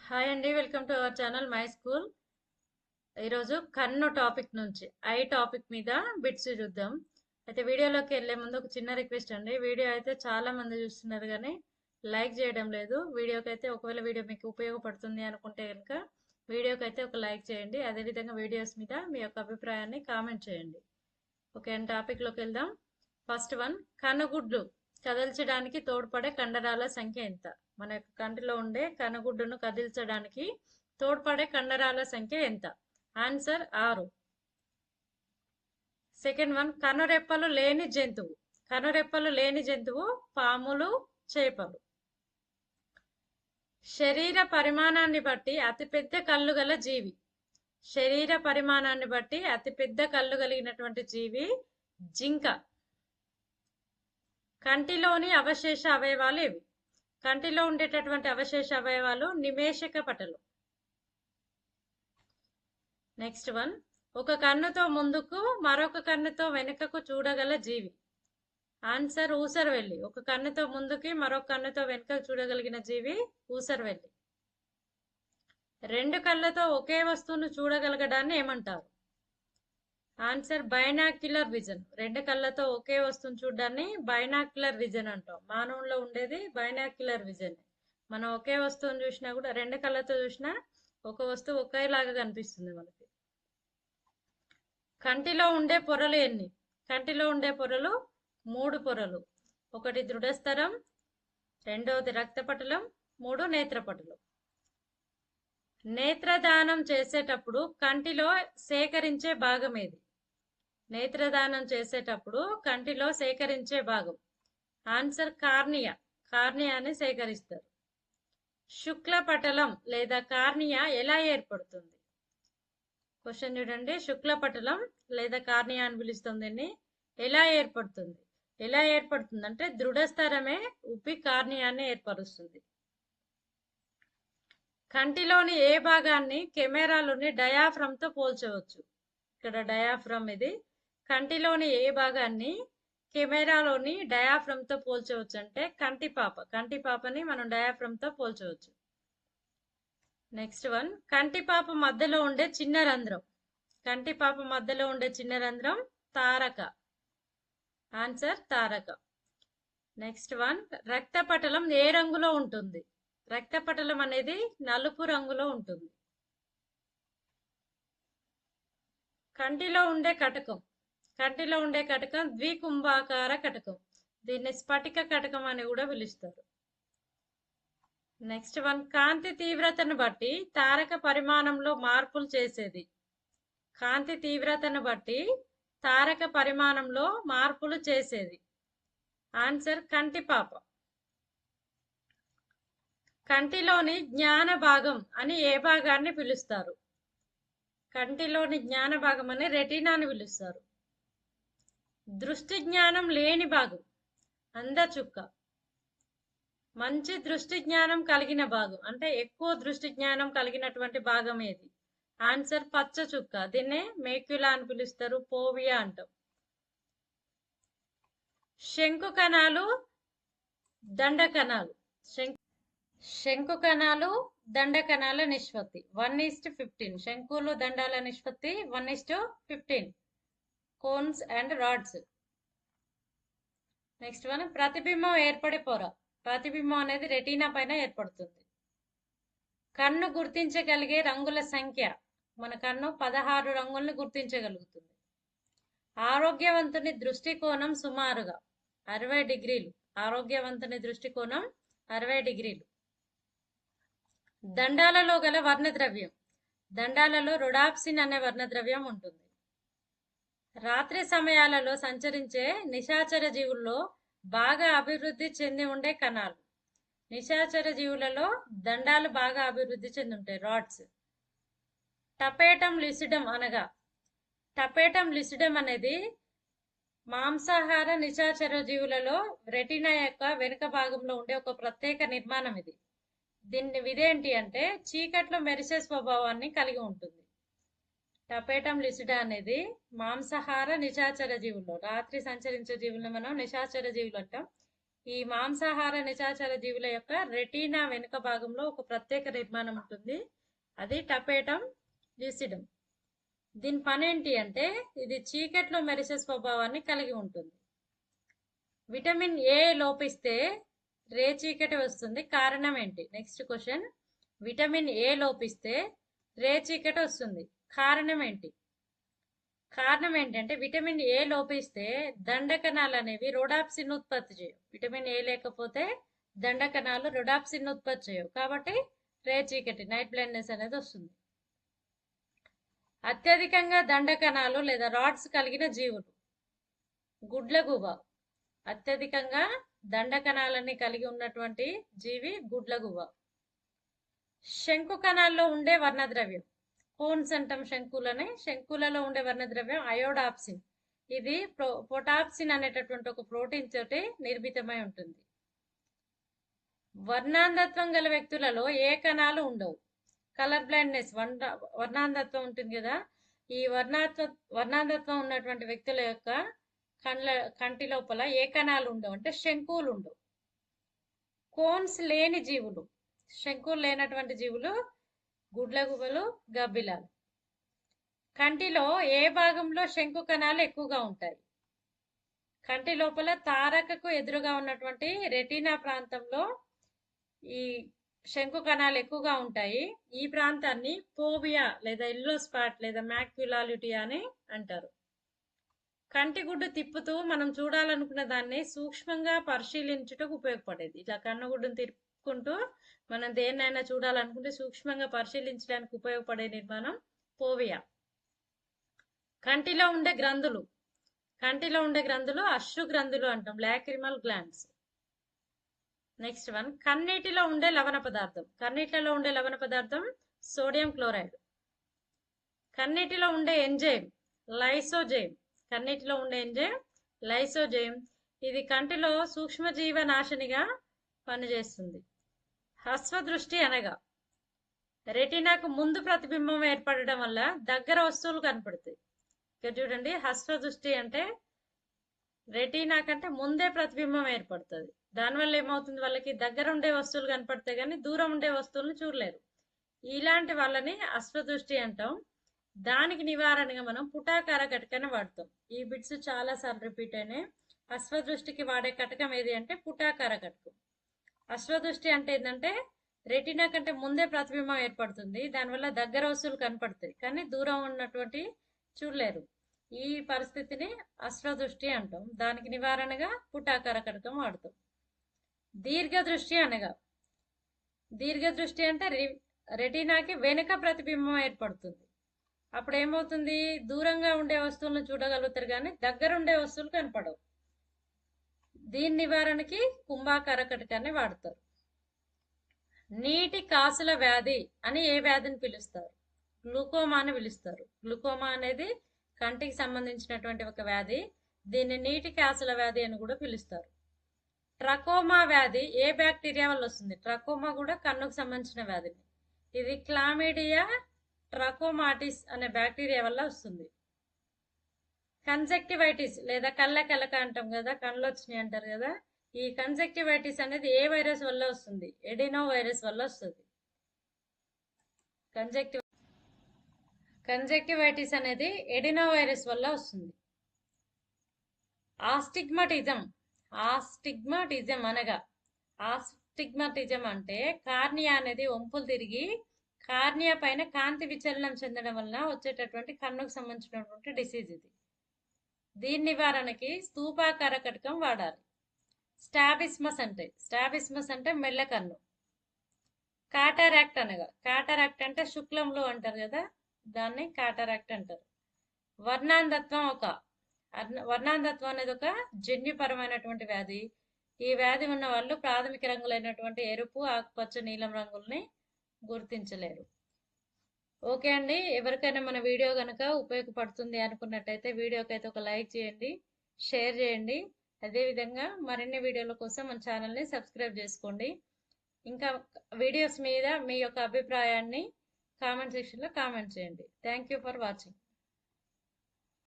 Hi అండి, welcome to our channel my school. ఈరోజు కన్ను టాపిక్ నుంచి ఐ టాపిక్ మీద బిట్స్ చూద్దాం. అయితే వీడియోలోకి వెళ్ళే ముందు ఒక చిన్న రిక్వెస్ట్ అండి. వీడియో అయితే చాలా మంది చూస్తున్నారు కానీ లైక్ చేయడం లేదు. వీడియోకి అయితే ఒకవేళ వీడియో మీకు ఉపయోగపడుతుంది అనుకుంటే కనుక వీడియోకి అయితే ఒక లైక్ చేయండి. అదేవిధంగా వీడియోస్ మీద మీ యొక్క అభిప్రాయాన్ని కామెంట్ చేయండి. ఓకే అండి, టాపిక్లోకి వెళ్దాం. ఫస్ట్ వన్, కనుగుడ్లు కదల్చడానికి తోడ్పడే కండరాల సంఖ్య ఎంత? మన యొక్క కంటిలో ఉండే కనుగుడ్డును కదిల్చడానికి తోడ్పడే కండరాల సంఖ్య ఎంత? ఆన్సర్ 6. సెకండ్ వన్, కనురెప్పలు లేని జంతువు. కనురెప్పలు లేని జంతువు పాములు, చేపలు. శరీర పరిమాణాన్ని బట్టి అతిపెద్ద కళ్ళు గల జీవి. శరీర పరిమాణాన్ని బట్టి అతిపెద్ద కళ్ళు కలిగినటువంటి జీవి జింక. కంటిలోని అవశేష అవయవాలు ఏవి? కంటిలో ఉండేటటువంటి అవశేష అవయవాలు నిమేషక పటలు. నెక్స్ట్ వన్, ఒక కన్నుతో ముందుకు మరొక కన్నుతో వెనుకకు చూడగల జీవి. ఆన్సర్ ఊసరవెల్లి. ఒక కన్నుతో ముందుకి మరొక కన్నుతో వెనుకకు చూడగలిగిన జీవి ఊసరవెల్లి. రెండు కళ్ళతో ఒకే వస్తువును చూడగలగడాన్ని ఏమంటారు? Answer binocular vision. రెండు కళ్ళతో ఒకే వస్తువును చూడడాన్ని బైనాక్యులర్ విజన్ అంటాం. మానవుల్లో ఉండేది బైనాక్యులర్ విజన్. మనం ఒకే వస్తువును చూసినా కూడా రెండు కళ్ళతో చూసినా ఒక వస్తువు ఒకేలాగా కనిపిస్తుంది మనకి. కంటిలో ఉండే పొరలు ఎన్ని? కంటిలో ఉండే పొరలు 3 పొరలు. ఒకటి దృఢస్థరం, రెండవది రక్తపటలం, 3 నేత్రపటలం. నేత్రదానం చేసేటప్పుడు కంటిలో సేకరించే భాగం ఏది? నేత్రదానం చేసేటప్పుడు కంటిలో సేకరించే భాగం. Answer cornea. కార్నియాని సేకరిస్తారు. శుక్లపటలం లేదా కార్నియా ఎలా ఏర్పడుతుంది? క్వశ్చన్ చూడండి. శుక్లపటలం లేదా కార్నియా అని పిలుస్తుంది. దీన్ని ఎలా ఏర్పడుతుంది? ఎలా ఏర్పడుతుంది అంటే దృఢస్థరమే ఉబ్బి కార్నియాన్ని ఏర్పరుస్తుంది. కంటిలోని ఏ భాగాన్ని కెమెరాలోని డయాఫ్రమ్ తో పోల్చవచ్చు? ఇక్కడ డయాఫ్రమ్ ఇది. కంటిలోని ఏ భాగాన్ని కెమెరాలోని డయాఫ్రమ్ తో పోల్చవచ్చు అంటే కంటిపాప. కంటిపాపని మనం డయాఫ్రమ్ తో పోల్చవచ్చు. నెక్స్ట్ వన్, కంటిపాప మధ్యలో ఉండే చిన్న రంధ్రం. కంటిపాప మధ్యలో ఉండే చిన్న రంధ్రం తారక. ఆన్సర్ తారక. నెక్స్ట్ వన్, రక్తపటలం ఏ రంగులో ఉంటుంది? రక్తపటలం అనేది నలుపు రంగులో ఉంటుంది. కంటిలో ఉండే కటకం. కంటిలో ఉండే కటకం ద్వికుంభాకార కటకం. దీన్ని స్ఫటిక కటకం అని కూడా పిలుస్తారు. నెక్స్ట్ వన్, కాంతి తీవ్రతను బట్టి తారక పరిమాణంలో మార్పులు చేసేది. కాంతి తీవ్రతను బట్టి తారక పరిమాణంలో మార్పులు చేసేది. ఆన్సర్ కంటిపాప. కంటిలోని జ్ఞాన భాగం అని ఏ భాగాన్ని పిలుస్తారు? కంటిలోని జ్ఞాన భాగం అని రెటీనా అని పిలుస్తారు. దృష్టి జ్ఞానం లేని భాగం అందచుక్క. మంచి దృష్టి జ్ఞానం కలిగిన భాగం అంటే ఎక్కువ దృష్టి జ్ఞానం కలిగినటువంటి భాగం ఏది? ఆన్సర్ పచ్చ చుక్క. దీన్నే మేక్యులా అని పిలుస్తారు, పోవియా అంటాం. శంకు కణాలు, దండ కణాలు. శంకు కణాలు, దండ కణాల నిష్పత్తి 1:15. శంకులు, దండాల నిష్పత్తి 1:15. Cones and rods. Next one, ప్రతిబింబం ఏర్పడే పొర. ప్రతిబింబం అనేది రెటీనా పైన ఏర్పడుతుంది. కన్ను గుర్తించగలిగే రంగుల సంఖ్య. మన కన్ను 16 రంగుల్ని గుర్తించగలుగుతుంది. ఆరోగ్యవంతుని దృష్టికోణం సుమారుగా 60 డిగ్రీలు. ఆరోగ్యవంతుని దృష్టికోణం 60 డిగ్రీలు. దండాలలో గల వర్ణద్రవ్యం. దండాలలో రొడాప్సిన్ అనే వర్ణద్రవ్యం ఉంటుంది. రాత్రి సమయాలలో సంచరించే నిశాచర జీవుల్లో బాగా అభివృద్ధి చెంది ఉండే కణాలు. నిశాచర జీవులలో దండాలు బాగా అభివృద్ధి చెంది ఉంటాయి, రాడ్స్. టపేటం లుసిడం అనగా, టపేటం లుసిడం అనేది మాంసాహార నిశాచర జీవులలో రెటీనా యొక్క వెనుక భాగంలో ఉండే ఒక ప్రత్యేక నిర్మాణం ఇది. దీన్ని విధేంటి అంటే చీకట్లో మెరిసే స్వభావాన్ని కలిగి ఉంటుంది. టపేటం లుసిడా అనేది మాంసాహార నిశాచర జీవుల్లో, రాత్రి సంచరించే జీవులను మనం నిశాచర జీవులు అంటాం. ఈ మాంసాహార నిశాచర జీవుల యొక్క రెటీనా వెనుక భాగంలో ఒక ప్రత్యేక నిర్మాణం ఉంటుంది, అది టపేటం ల్యూసిడం. దీని పని ఏంటి అంటే ఇది చీకట్లో మెరిసే స్వభావాన్ని కలిగి ఉంటుంది. విటమిన్ ఏ లోపిస్తే రేచీకటి వస్తుంది, కారణం ఏంటి? నెక్స్ట్ క్వశ్చన్, విటమిన్ ఏ లోపిస్తే రేచీకటి వస్తుంది, కారణం ఏంటి? కారణం ఏంటంటే విటమిన్ ఏ లోపిస్తే దండకణాలు అనేవి రొడాప్సిన్ ఉత్పత్తి చేయవు. విటమిన్ ఏ లేకపోతే దండకణాలు రొడాప్సిన్ ఉత్పత్తి చేయవు, కాబట్టి రేచీకటి నైట్ బ్లైండ్నెస్ అనేది వస్తుంది. అత్యధికంగా దండకణాలు లేదా రాడ్స్ కలిగిన జీవులు, గుడ్లగూబ. అత్యధికంగా దండకణాలని కలిగి ఉన్నటువంటి జీవి గుడ్లగూబ. శంకు కణాల్లో ఉండే వర్ణద్రవ్యం, కోన్స్ అంటాం శంకులని, శంకులలో ఉండే వర్ణద్రవ్యం అయోడాప్సిన్. ఇది పొటాప్సిన్ అనేటటువంటి ఒక ప్రోటీన్ తోటి నిర్మితమై ఉంటుంది. వర్ణాంధత్వం గల వ్యక్తులలో ఏ కణాలు ఉండవు? కలర్ బ్లైండ్నెస్, వర్ణాంధత్వం ఉంటుంది కదా, ఈ వర్ణాంధత్వం ఉన్నటువంటి వ్యక్తుల యొక్క కంటి లోపల ఏ కణాలు ఉండవు అంటే శంకువులు ఉండవు. కోన్స్ లేని జీవులు, శంకువులు లేనటువంటి జీవులు గుడ్లగూబలు, గబ్బిలాలు. కంటిలో ఏ భాగంలో శంకు కణాలు ఎక్కువగా ఉంటాయి? కంటి లోపల తారకకు ఎదురుగా ఉన్నటువంటి రెటీనా ప్రాంతంలో ఈ శంకు కణాలు ఎక్కువగా ఉంటాయి. ఈ ప్రాంతాన్ని ఫోబియా లేదా ఎల్లో స్పాట్ లేదా మ్యాక్యులాలిటీ అని అంటారు. కంటి గుడ్డు తిప్పుతూ మనం చూడాలనుకున్న దాన్ని సూక్ష్మంగా పరిశీలించుటకు ఉపయోగపడేది. ఇట్లా కన్నుగుడ్డును తిప్పుకుంటూ మనం దేన్నైనా చూడాలనుకుంటే సూక్ష్మంగా పరిశీలించడానికి ఉపయోగపడే నిర్మాణం ఫోబియా. కంటిలో ఉండే గ్రంథులు, కంటిలో ఉండే గ్రంథులు అశ్రు గ్రంథులు అంటాం, లాక్రిమల్ గ్లాండ్స్. నెక్స్ట్ వన్, కన్నీటిలో ఉండే లవణ పదార్థం. కన్నీటిలో ఉండే లవణ పదార్థం సోడియం క్లోరైడ్. కన్నీటిలో ఉండే ఎంజైమ్ లైసోజైమ్. కన్నీటిలో ఉండే ఎంజైమ్ లైసోజైమ్. ఇది కంటిలో సూక్ష్మజీవ నాశనిగా పనిచేస్తుంది. హస్వదృష్టి అనగా రెటీనాకు ముందు ప్రతిబింబం ఏర్పడడం వల్ల దగ్గర వస్తువులు కనపడతాయి. ఇక్కడ చూడండి, హస్వదృష్టి అంటే రెటీనా కంటే ముందే ప్రతిబింబం ఏర్పడుతుంది. దానివల్ల ఏమవుతుంది, వాళ్ళకి దగ్గర ఉండే వస్తువులు కనపడతాయి కానీ దూరం ఉండే వస్తువులను చూడలేరు. ఇలాంటి వాళ్ళని అశ్వదృష్టి అంటాం. దానికి నివారణగా మనం పుటాకార కటకాన్ని వాడతాం. ఈ బిట్స్ చాలా సార్లు రిపీట్ అయినాయి. అశ్వదృష్టికి వాడే కటకం ఏది అంటే పుటాకార కటకం. అశ్వదృష్టి అంటే ఏంటంటే రెటీనా కంటే ముందే ప్రతిబింబం ఏర్పడుతుంది, దానివల్ల దగ్గర వస్తువులు కనపడతాయి కానీ దూరం ఉన్నటువంటి చూడలేరు. ఈ పరిస్థితిని అశ్వదృష్టి అంటాం. దానికి నివారణగా పుటాకార కటకం వాడతాం. దీర్ఘదృష్టి అనగా, దీర్ఘదృష్టి అంటే రెటీనాకి వెనుక ప్రతిబింబం ఏర్పడుతుంది. అప్పుడు ఏమవుతుంది, దూరంగా ఉండే వస్తువులను చూడగలుగుతారు కానీ దగ్గర ఉండే వస్తువులు కనపడవు. దీని నివారణకి కుంభాకార కటకాన్ని వాడతారు. నీటి కాసుల వ్యాధి అని ఏ వ్యాధిని పిలుస్తారు? గ్లూకోమా అని పిలుస్తారు. గ్లూకోమా అనేది కంటికి సంబంధించినటువంటి ఒక వ్యాధి. దీన్ని నీటి కాసుల వ్యాధి అని కూడా పిలుస్తారు. ట్రకోమా వ్యాధి ఏ బ్యాక్టీరియా వల్ల వస్తుంది? ట్రకోమా కూడా కన్నుకు సంబంధించిన వ్యాధి. ఇది క్లామిడియా ట్రకోమాటిస్ అనే బ్యాక్టీరియా వల్ల వస్తుంది. కన్జక్టివైటిస్ లేదా కళ్ళ కలక అంటాం కదా, కళ్ళు వచ్చినాయి అంటారు కదా, ఈ కన్జక్టివైటిస్ అనేది ఏ వైరస్ వల్ల వస్తుంది? ఎడినో వైరస్ వల్ల వస్తుంది. కంజక్టివైటిస్ అనేది ఎడినో వైరస్ వల్ల వస్తుంది. ఆస్టిగ్మటిజం, ఆస్టిగ్మటిజం అనగా, ఆస్టిగ్మటిజం అంటే కార్నియా అనేది వంపులు తిరిగి కార్నియా పైన కాంతి విచలనం చెందడం వలన వచ్చేటటువంటి కన్నుకు సంబంధించినటువంటి డిసీజ్ ఇది. దీని నివారణకి స్తూపాకార కటకం వాడాలి. స్టాబిస్మస్ అంటే మెల్ల కన్ను. కాటారాక్ట్ అనగా, కాటారాక్ట్ అంటే శుక్లంలో అంటారు కదా, దాన్ని కాటారాక్ట్ అంటారు. వర్ణాంధత్వం అనేది ఒక జన్యుపరమైనటువంటి వ్యాధి. ఈ వ్యాధి ఉన్న వాళ్ళు ప్రాథమిక రంగులైనటువంటి ఎరుపు, ఆకుపచ్చ, నీలం రంగుల్ని గుర్తించలేరు. ఓకే అండి, ఎవరికైనా మన వీడియో కనుక ఉపయోగపడుతుంది అనుకున్నట్టయితే వీడియోకి అయితే ఒక లైక్ చేయండి, షేర్ చేయండి. అదేవిధంగా మరిన్ని వీడియోల కోసం మన ఛానల్ని సబ్స్క్రైబ్ చేసుకోండి. ఇంకా వీడియోస్ మీద మీ యొక్క అభిప్రాయాన్ని కామెంట్ సెక్షన్లో కామెంట్ చేయండి. Thank you for watching.